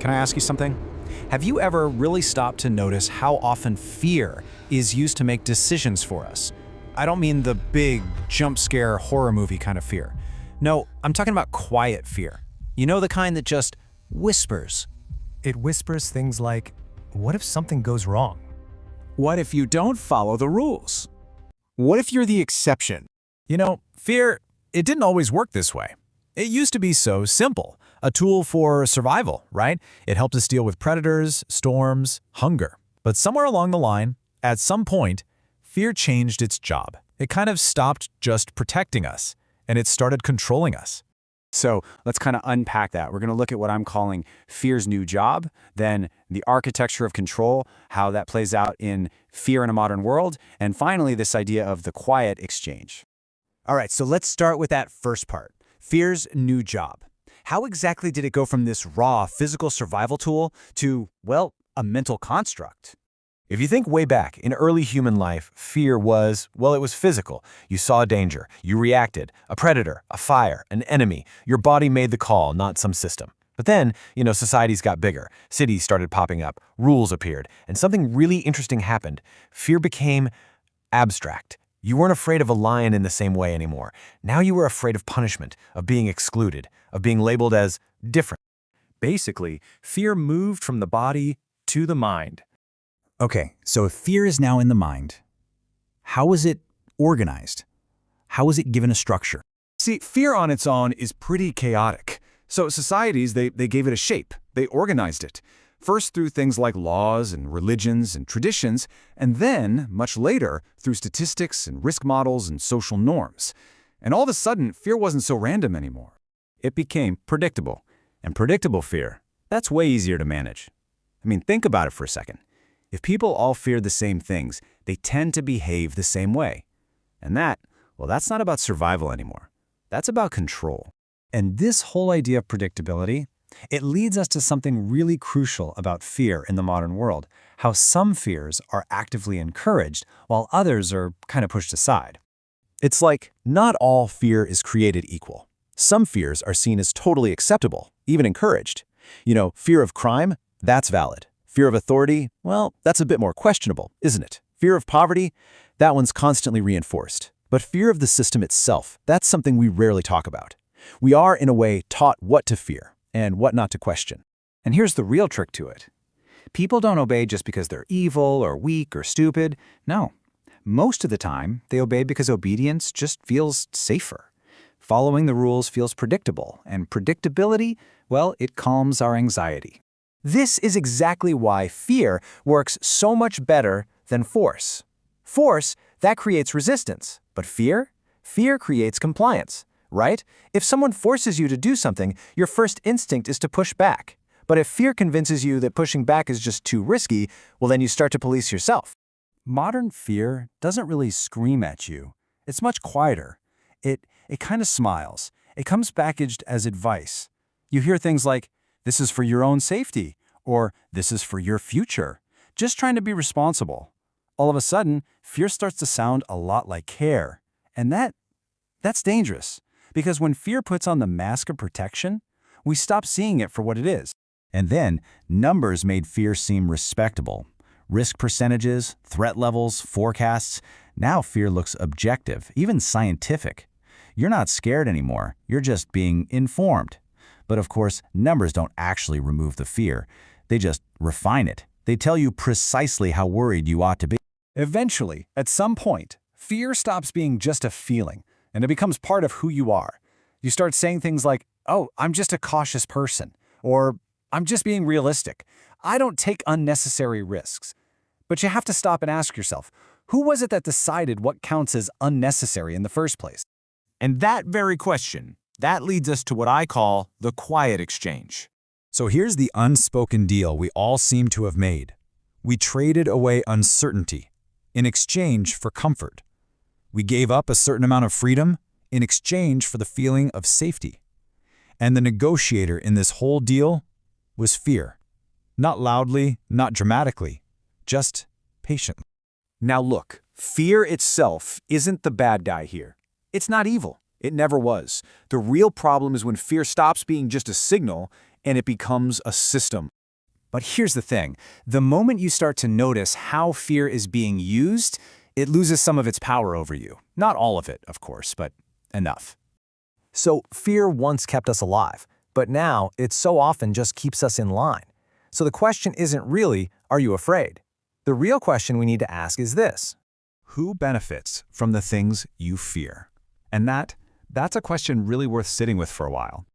can I ask you something? Have you ever really stopped to notice how often fear is used to make decisions for us? I don't mean the big, jump scare horror movie kind of fear. No, I'm talking about quiet fear. You know, the kind that just whispers. It whispers things like, what if something goes wrong? What if you don't follow the rules? What if you're the exception? You know, fear, it didn't always work this way. It used to be so simple, a tool for survival, right? It helped us deal with predators, storms, hunger. But somewhere along the line, at some point, fear changed its job. It kind of stopped just protecting us, and it started controlling us. So let's kind of unpack that. We're going to look at what I'm calling fear's new job, then the architecture of control, how that plays out in fear in a modern world, and finally this idea of the quiet exchange. All right, so let's start with that first part, fear's new job. How exactly did it go from this raw physical survival tool to, well, a mental construct? If you think way back in early human life, fear was, well, it was physical. You saw danger, you reacted, a predator, a fire, an enemy. Your body made the call, not some system. But then, societies got bigger, cities started popping up, rules appeared, and something really interesting happened. Fear became abstract. You weren't afraid of a lion in the same way anymore. Now you were afraid of punishment, of being excluded, of being labeled as different. Basically, fear moved from the body to the mind. Okay, so if fear is now in the mind, how is it organized? How is it given a structure? See, fear on its own is pretty chaotic. So societies, they gave it a shape. They organized it. First through things like laws and religions and traditions, and then, much later, through statistics and risk models and social norms. And all of a sudden, fear wasn't so random anymore. It became predictable. And predictable fear, that's way easier to manage. I mean, think about it for a second. If people all fear the same things, they tend to behave the same way. And that's not about survival anymore. That's about control. And this whole idea of predictability, it leads us to something really crucial about fear in the modern world, how some fears are actively encouraged while others are kind of pushed aside. It's like not all fear is created equal. Some fears are seen as totally acceptable, even encouraged. Fear of crime, that's valid. Fear of authority, well, that's a bit more questionable, isn't it? Fear of poverty, that one's constantly reinforced. But fear of the system itself, that's something we rarely talk about. We are, in a way, taught what to fear and what not to question. And here's the real trick to it. People don't obey just because they're evil or weak or stupid. No. Most of the time, they obey because obedience just feels safer. Following the rules feels predictable, and predictability, well, it calms our anxiety. This is exactly why fear works so much better than force. Force, that creates resistance, but fear creates compliance. Right? If someone forces you to do something, your first instinct is to push back. But if fear convinces you that pushing back is just too risky, well, then you start to police yourself. Modern fear doesn't really scream at you. It's much quieter. It kind of smiles. It comes packaged as advice. You hear things like, this is for your own safety, or this is for your future. Just trying to be responsible. All of a sudden, fear starts to sound a lot like care. And that's dangerous. Because when fear puts on the mask of protection, we stop seeing it for what it is. And then, numbers made fear seem respectable. Risk percentages, threat levels, forecasts. Now fear looks objective, even scientific. You're not scared anymore, you're just being informed. But of course, numbers don't actually remove the fear. They just refine it. They tell you precisely how worried you ought to be. Eventually, at some point, fear stops being just a feeling, and it becomes part of who you are. You start saying things like, oh, I'm just a cautious person, or I'm just being realistic. I don't take unnecessary risks. But you have to stop and ask yourself, who was it that decided what counts as unnecessary in the first place? And that very question, that leads us to what I call the quiet exchange. So here's the unspoken deal we all seem to have made. We traded away uncertainty in exchange for comfort. We gave up a certain amount of freedom in exchange for the feeling of safety. And the negotiator in this whole deal was fear. Not loudly, not dramatically, just patiently. Now look, fear itself isn't the bad guy here. It's not evil. It never was. The real problem is when fear stops being just a signal and it becomes a system. But here's the thing. The moment you start to notice how fear is being used, it loses some of its power over you. Not all of it, of course, but enough. So fear once kept us alive, but now it so often just keeps us in line. So the question isn't really, are you afraid? The real question we need to ask is this. Who benefits from the things you fear? And that's a question really worth sitting with for a while.